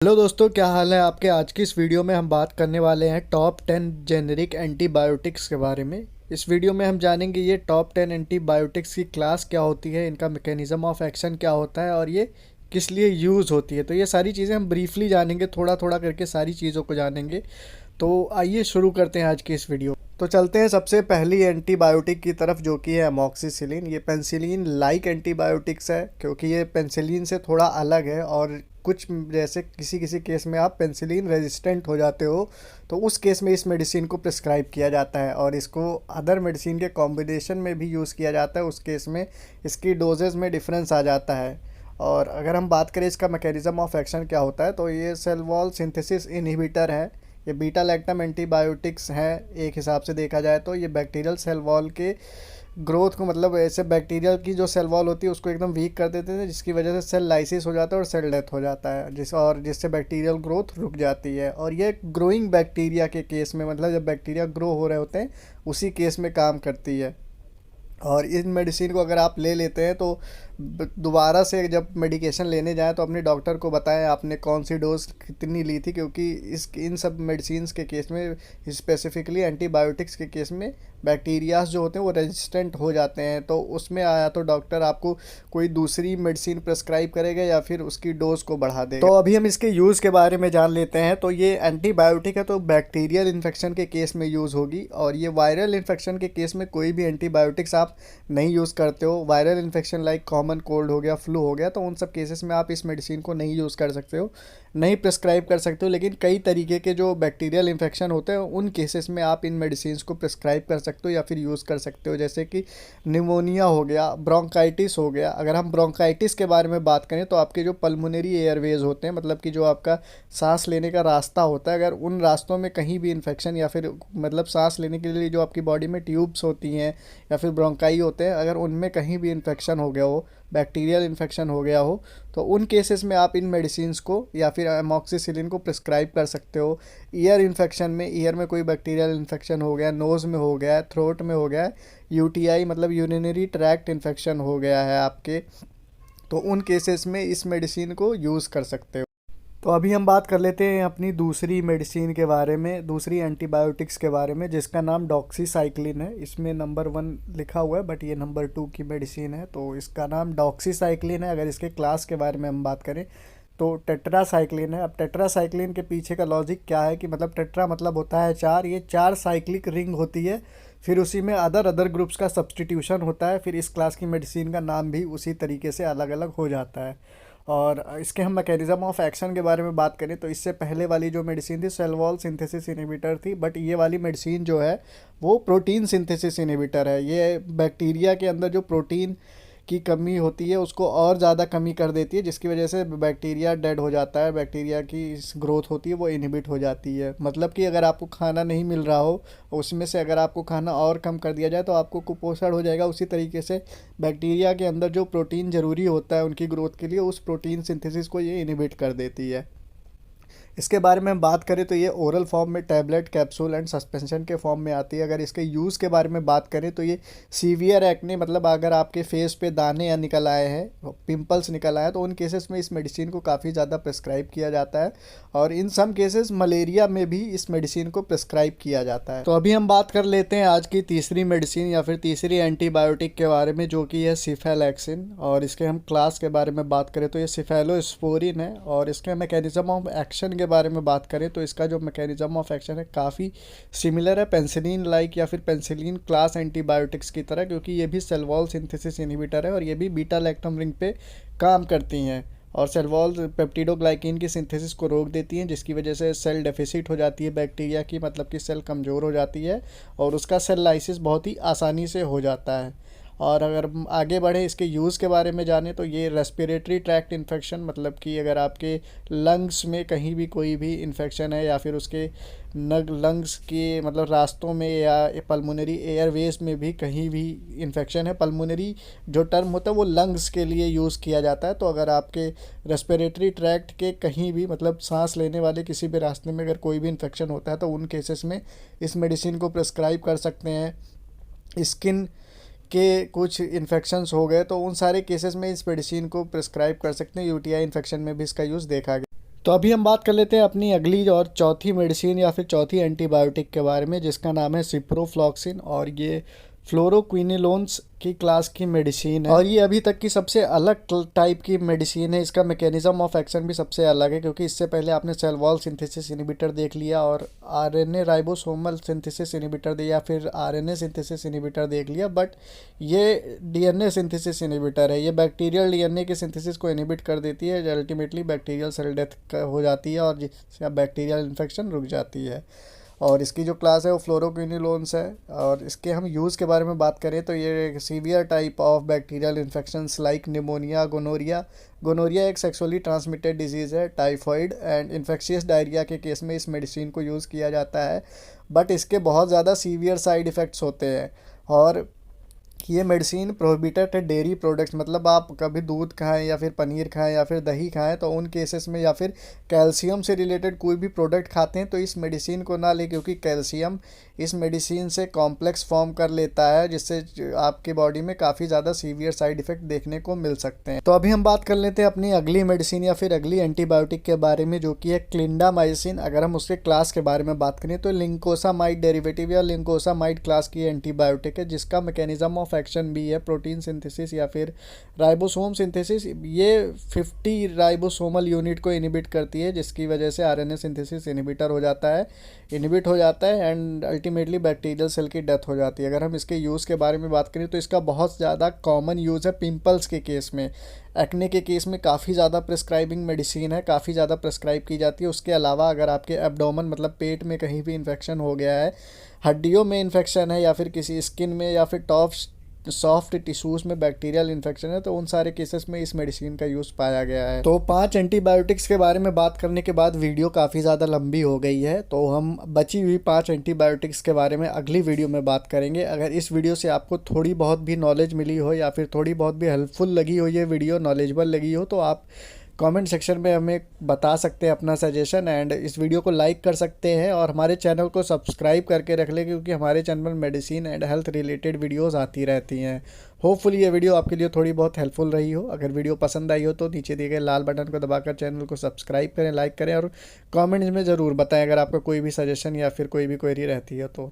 Hello दोस्तों, क्या हाल है आपके। आज की इस वीडियो में हम बात करने वाले हैं टॉप 10 जेनेरिक एंटीबायोटिक्स के बारे में। इस वीडियो में हम जानेंगे ये टॉप 10 एंटीबायोटिक्स की क्लास क्या होती है, इनका मैकेनिज्म ऑफ एक्शन क्या होता है और ये किस लिए यूज़ होती है। तो ये सारी चीज़ें हम ब्रीफली जानेंगे, थोड़ा थोड़ा करके सारी चीज़ों को जानेंगे। तो आइए शुरू करते हैं आज की इस वीडियो। तो चलते हैं सबसे पहली एंटीबायोटिक की तरफ, जो कि है अमोक्सिसिलिन। ये पेंसिलिन लाइक एंटीबायोटिक्स है क्योंकि ये पेंसिलिन से थोड़ा अलग है, और कुछ जैसे किसी किसी केस में आप पेंसिलिन रेजिस्टेंट हो जाते हो तो उस केस में इस मेडिसिन को प्रिस्क्राइब किया जाता है, और इसको अदर मेडिसिन के कॉम्बिनेशन में भी यूज़ किया जाता है। उस केस में इसकी डोजेज़ में डिफरेंस आ जाता है। और अगर हम बात करें इसका मैकेनिज्म ऑफ एक्शन क्या होता है, तो ये सेल वॉल सिंथेसिस इनहिबिटर है। ये बीटा लैक्टम एंटीबायोटिक्स है। एक हिसाब से देखा जाए तो ये बैक्टीरियल सेल वॉल के ग्रोथ को, मतलब ऐसे बैक्टीरिया की जो सेल वॉल होती है उसको एकदम वीक कर देते हैं, जिसकी वजह से सेल लाइसिस हो जाता है और सेल डेथ हो जाता है, जिससे बैक्टीरियल ग्रोथ रुक जाती है। और ये ग्रोइंग बैक्टीरिया के केस में, मतलब जब बैक्टीरिया ग्रो हो रहे होते हैं उसी केस में काम करती है। और इन मेडिसिन को अगर आप ले लेते हैं तो दोबारा से जब मेडिकेशन लेने जाएं तो अपने डॉक्टर को बताएं आपने कौन सी डोज कितनी ली थी, क्योंकि इन सब मेडिसिन्स के केस में, स्पेसिफिकली एंटीबायोटिक्स के केस में, बैक्टीरियाज जो होते हैं वो रेजिस्टेंट हो जाते हैं। तो उसमें आया तो डॉक्टर आपको कोई दूसरी मेडिसिन प्रेस्क्राइब करेगा या फिर उसकी डोज को बढ़ा देगा। तो अभी हम इसके यूज़ के बारे में जान लेते हैं। तो ये एंटीबायोटिक है तो बैक्टीरियल इन्फेक्शन के केस में यूज़ होगी, और ये वायरल इन्फेक्शन के केस में कोई भी एंटीबायोटिक्स आप नहीं यूज़ करते हो। Viral infection like common cold हो गया, फ्लू हो गया, तो उन सब केसेस में आप इस मेडिसिन को नहीं यूज़ कर सकते हो, नहीं प्रिस्क्राइब कर सकते हो। लेकिन कई तरीके के जो बैक्टीरियल इन्फेक्शन होते हैं उन केसेस में आप इन मेडिसिन को प्रिस्क्राइब कर सकते हो या फिर यूज़ कर सकते हो, जैसे कि निमोनिया हो गया, ब्रोंकाइटिस हो गया। अगर हम ब्रोंकाइटिस के बारे में बात करें तो आपके जो पल्मोनरी एयरवेज होते हैं, मतलब कि जो आपका सांस लेने का रास्ता होता है, अगर उन रास्तों में कहीं भी इन्फेक्शन या फिर मतलब सांस लेने के लिए जो आपकी बॉडी में ट्यूब्स होती हैं या फिर ब्रोंकाई होते हैं, अगर उनमें कहीं भी इन्फेक्शन हो गया हो, बैक्टीरियल इन्फेक्शन हो गया हो, तो उन केसेस में आप इन मेडिसिन्स को या फिर अमोक्सिसिलिन को प्रिस्क्राइब कर सकते हो। ईयर इन्फेक्शन में, ईयर में कोई बैक्टीरियल इन्फेक्शन हो गया, नोज़ में हो गया, थ्रोट में हो गया, यूटीआई मतलब यूरिनरी ट्रैक्ट इन्फेक्शन हो गया है आपके, तो उन केसेस में इस मेडिसिन को यूज़ कर सकते हो। तो अभी हम बात कर लेते हैं अपनी दूसरी मेडिसिन के बारे में, दूसरी एंटीबायोटिक्स के बारे में, जिसका नाम डॉक्सीसाइक्लिन है। इसमें नंबर 1 लिखा हुआ है बट ये नंबर 2 की मेडिसिन है, तो इसका नाम डॉक्सीसाइक्लिन है। अगर इसके क्लास के बारे में हम बात करें तो टेट्रासाइक्लिन है। अब टेट्रासाइक्लिन के पीछे का लॉजिक क्या है कि मतलब टेट्रा मतलब होता है 4, ये 4 साइक्लिक रिंग होती है, फिर उसी में अदर अदर ग्रुप्स का सब्सटीट्यूशन होता है, फिर इस क्लास की मेडिसिन का नाम भी उसी तरीके से अलग अलग हो जाता है। और इसके हम मैकेनिज्म ऑफ एक्शन के बारे में बात करें तो इससे पहले वाली जो मेडिसिन थी सेल वॉल सिंथेसिस इनहिबिटर थी, बट ये वाली मेडिसिन जो है वो प्रोटीन सिंथेसिस इनहिबिटर है। ये बैक्टीरिया के अंदर जो प्रोटीन की कमी होती है उसको और ज़्यादा कमी कर देती है, जिसकी वजह से बैक्टीरिया डेड हो जाता है, बैक्टीरिया की ग्रोथ होती है वो इनहिबिट हो जाती है। मतलब कि अगर आपको खाना नहीं मिल रहा हो, उसमें से अगर आपको खाना और कम कर दिया जाए तो आपको कुपोषण हो जाएगा। उसी तरीके से बैक्टीरिया के अंदर जो प्रोटीन ज़रूरी होता है उनकी ग्रोथ के लिए, उस प्रोटीन सिंथेसिस को ये इनहिबिट कर देती है। इसके बारे में हम बात करें तो ये ओरल फॉर्म में, टैबलेट, कैप्सूल एंड सस्पेंशन के फॉर्म में आती है। अगर इसके यूज़ के बारे में बात करें तो ये सीवियर एक्ने, मतलब अगर आपके फेस पे दाने या निकल आए हैं, पिंपल्स निकल आए हैं, तो उन केसेस में इस मेडिसिन को काफ़ी ज़्यादा प्रिस्क्राइब किया जाता है। और इन सम केसेस मलेरिया में भी इस मेडिसिन को प्रिस्क्राइब किया जाता है। तो अभी हम बात कर लेते हैं आज की तीसरी मेडिसिन या फिर तीसरी एंटीबायोटिक के बारे में, जो कि है सिफेलैक्सिन। और इसके हम क्लास के बारे में बात करें तो ये सिफेलोस्पोरिन है। और इसके मैकेनिज्म ऑफ एक्शन के बारे में बात करें तो इसका जो मैकेनिज्म ऑफ एक्शन है काफ़ी सिमिलर है पेंसिलिन लाइक या फिर पेंसिलिन क्लास एंटीबायोटिक्स की तरह, क्योंकि ये भी सेल वॉल सिंथेसिस इनहिबिटर है और ये भी बीटा लैक्टम रिंग पे काम करती हैं, और सेल वॉल पेप्टिडोग्लाइकिन की सिंथेसिस को रोक देती हैं, जिसकी वजह से सेल डेफिसिट हो जाती है बैक्टीरिया की, मतलब कि सेल कमज़ोर हो जाती है और उसका सेल लाइसिस बहुत ही आसानी से हो जाता है। और अगर हम आगे बढ़े इसके यूज़ के बारे में जाने तो ये रेस्पिरेटरी ट्रैक्ट इन्फेक्शन, मतलब कि अगर आपके लंग्स में कहीं भी कोई भी इन्फेक्शन है या फिर उसके लंग्स के मतलब रास्तों में या पल्मोनरी एयरवेज में भी कहीं भी इन्फेक्शन है, पल्मोनरी जो टर्म होता है वो लंग्स के लिए यूज़ किया जाता है। तो अगर आपके रेस्पिरेटरी ट्रैक्ट के कहीं भी, मतलब सांस लेने वाले किसी भी रास्ते में अगर कोई भी इन्फेक्शन होता है तो उन केसेस में इस मेडिसिन को प्रिस्क्राइब कर सकते हैं। स्किन के कुछ इन्फेक्शंस हो गए तो उन सारे केसेस में इस मेडिसिन को प्रिस्क्राइब कर सकते हैं। यूटीआई इन्फेक्शन में भी इसका यूज़ देखा गया। तो अभी हम बात कर लेते हैं अपनी अगली और चौथी मेडिसिन या फिर चौथी एंटीबायोटिक के बारे में, जिसका नाम है सिप्रोफ्लॉक्सिन, और ये फ्लोरोक्विनिलोन्स की क्लास की मेडिसिन है और ये अभी तक की सबसे अलग टाइप की मेडिसिन है। इसका मैकेनिज्म ऑफ एक्शन भी सबसे अलग है, क्योंकि इससे पहले आपने सेल वॉल सिंथेसिस इनहिबिटर देख लिया और आरएनए राइबोसोमल सिंथेसिस इनहिबिटर या फिर आरएनए सिंथेसिस इनहिबिटर देख लिया, बट ये डीएनए सिंथेसिस इनहिबिटर है। ये बैक्टीरियल डीएनए के सिंथेसिस को इनहिबिट कर देती है, जो अल्टीमेटली बैक्टीरियल सेल डेथ हो जाती है और जिससे बैक्टीरियल इन्फेक्शन रुक जाती है। और इसकी जो क्लास है वो फ्लोरोक्विनिलोन्स है। और इसके हम यूज़ के बारे में बात करें तो ये severe type of bacterial infections like pneumonia, gonorrhoea. Gonorrhoea एक सेक्सुअली ट्रांसमिटेड डिजीज़ है, टाइफॉइड एंड इन्फेक्शियस डायरिया के केस में इस मेडिसिन को यूज़ किया जाता है, बट इसके बहुत ज़्यादा सीवियर साइड इफ़ेक्ट्स होते हैं। और ये मेडिसिन प्रोहिबिटेड है डेयरी प्रोडक्ट्स, मतलब आप कभी दूध खाएं या फिर पनीर खाएं या फिर दही खाएं तो उन केसेस में, या फिर कैल्शियम से रिलेटेड कोई भी प्रोडक्ट खाते हैं तो इस मेडिसिन को ना लें, क्योंकि कैल्शियम इस मेडिसिन से कॉम्प्लेक्स फॉर्म कर लेता है, जिससे आपकी बॉडी में काफ़ी ज़्यादा सीवियर साइड इफ़ेक्ट देखने को मिल सकते हैं। तो अभी हम बात कर लेते हैं अपनी अगली मेडिसिन या फिर अगली एंटीबायोटिक के बारे में, जो कि है क्लिंडामाइसिन। अगर हम उसके क्लास के बारे में बात करें तो लिंकोसामाइड डेरिवेटिव या लिंकोसामाइड क्लास की एंटीबायोटिक है, जिसका मैकेनिज्म ऑफ एक्शन भी है प्रोटीन सिंथेसिस या फिर राइबोसोम सिंथेसिस। ये 50 राइबोसोमल यूनिट को इनहिबिट करती है, जिसकी वजह से आरएनए सिंथेसिस इनहिबिट हो जाता है एंड अल्टीमेटली बैक्टीरियल सेल की डेथ हो जाती है। अगर हम इसके यूज़ के बारे में बात करें तो इसका बहुत ज़्यादा कॉमन यूज़ है पिंपल्स के केस में, एक्ने के केस में काफ़ी ज़्यादा प्रिस्क्राइबिंग मेडिसिन है, काफ़ी ज़्यादा प्रिस्क्राइब की जाती है। उसके अलावा अगर आपके एब्डोमेन मतलब पेट में कहीं भी इन्फेक्शन हो गया है, हड्डियों में इन्फेक्शन है या फिर किसी स्किन में या फिर सॉफ्ट टिश्यूज़ में बैक्टीरियल इन्फेक्शन है, तो उन सारे केसेस में इस मेडिसिन का यूज़ पाया गया है। तो 5 एंटीबायोटिक्स के बारे में बात करने के बाद वीडियो काफ़ी ज़्यादा लंबी हो गई है, तो हम बची हुई 5 एंटीबायोटिक्स के बारे में अगली वीडियो में बात करेंगे। अगर इस वीडियो से आपको थोड़ी बहुत भी नॉलेज मिली हो या फिर थोड़ी बहुत भी हेल्पफुल लगी हो, ये वीडियो नॉलेजेबल लगी हो, तो आप कमेंट सेक्शन में हमें बता सकते हैं अपना सजेशन, एंड इस वीडियो को लाइक कर सकते हैं और हमारे चैनल को सब्सक्राइब करके रख लें, क्योंकि हमारे चैनल में medicine and health related videos आती रहती हैं। होपफुली ये वीडियो आपके लिए थोड़ी बहुत हेल्पफुल रही हो। अगर वीडियो पसंद आई हो तो नीचे दिए गए लाल बटन को दबाकर चैनल को सब्सक्राइब करें, लाइक करें और कमेंट्स में ज़रूर बताएं अगर आपका कोई भी सजेशन या फिर कोई भी क्वेरी रहती है तो।